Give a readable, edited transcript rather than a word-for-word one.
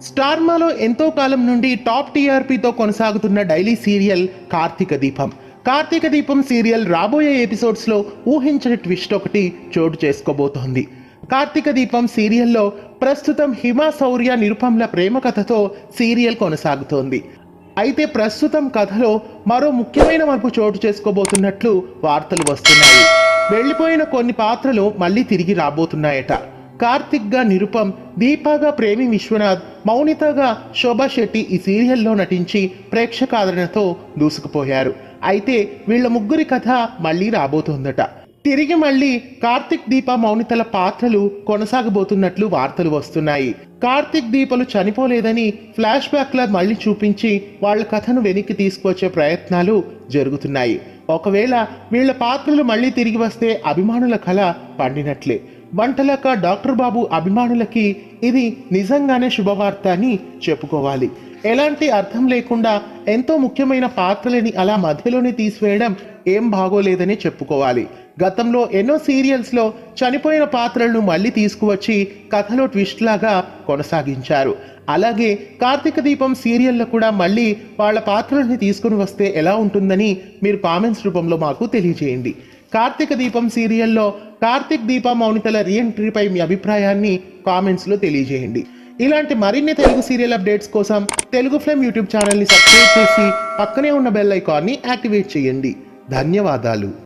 స్టార్మాలో ఎంతో కాలం నుండి టాప్ టీఆర్పీతో కొనసాగుతున్న డైలీ సీరియల్ కార్తీక దీపం. కార్తీక దీపం సీరియల్ రాబోయే ఎపిసోడ్స్లో ఊహించని ట్విస్ట్ ఒకటి చోటు చేసుకోబోతోంది. కార్తీక దీపం సీరియల్లో ప్రస్తుతం హిమ శౌర్య నిరుపంల ప్రేమ కథతో సీరియల్ కొనసాగుతోంది. అయితే ప్రస్తుతం కథలో మరో ముఖ్యమైన మార్పు చోటు చేసుకోబోతున్నట్లు వార్తలు వస్తున్నాయి. వెళ్ళిపోయిన కొన్ని పాత్రలు మళ్ళీ తిరిగి రాబోతున్నాయట. కార్తిక్గా నిరుపం, దీపాగా ప్రేమి విశ్వనాథ్, మౌనితగా శోభా శెట్టి ఈ సీరియల్లో నటించి ప్రేక్షక ఆదరణతో దూసుకుపోయారు. అయితే వీళ్ళ ముగ్గురి కథ మళ్ళీ రాబోతోందట. తిరిగి మళ్ళీ కార్తిక్, దీప, మౌనితల పాత్రలు కొనసాగబోతున్నట్లు వార్తలు వస్తున్నాయి. కార్తిక్, దీపలు చనిపోలేదని ఫ్లాష్ బ్యాక్లా మళ్ళీ చూపించి వాళ్ళ కథను వెనక్కి తీసుకువచ్చే ప్రయత్నాలు జరుగుతున్నాయి. ఒకవేళ వీళ్ళ పాత్రలు మళ్ళీ తిరిగి వస్తే అభిమానుల కళ పండినట్లే. వంటలక డాక్టర్ బాబు అభిమానులకి ఇది నిజంగానే శుభవార్త అని చెప్పుకోవాలి. ఎలాంటి అర్థం లేకుండా ఎంతో ముఖ్యమైన పాత్రలని అలా మధ్యలోనే తీసివేయడం ఏం బాగోలేదని చెప్పుకోవాలి. గతంలో ఎన్నో సీరియల్స్లో చనిపోయిన పాత్రలను మళ్ళీ తీసుకువచ్చి కథలో ట్విస్ట్ లాగా కొనసాగించారు. అలాగే కార్తీక దీపం సీరియల్లో కూడా మళ్ళీ వాళ్ళ పాత్రల్ని తీసుకుని వస్తే ఎలా ఉంటుందని మీరు కామెంట్స్ రూపంలో మాకు తెలియజేయండి. కార్తీక దీపం సీరియల్లో కార్తిక్, దీప, మౌనితల రీఎంట్రీపై మీ అభిప్రాయాన్ని కామెంట్స్లో తెలియజేయండి. ఇలాంటి మరిన్ని తెలుగు సీరియల్ అప్డేట్స్ కోసం తెలుగు ఫ్లేమ్ యూట్యూబ్ ఛానల్ని సబ్స్క్రైబ్ చేసి పక్కనే ఉన్న బెల్ ఐకాన్ని యాక్టివేట్ చేయండి. ధన్యవాదాలు.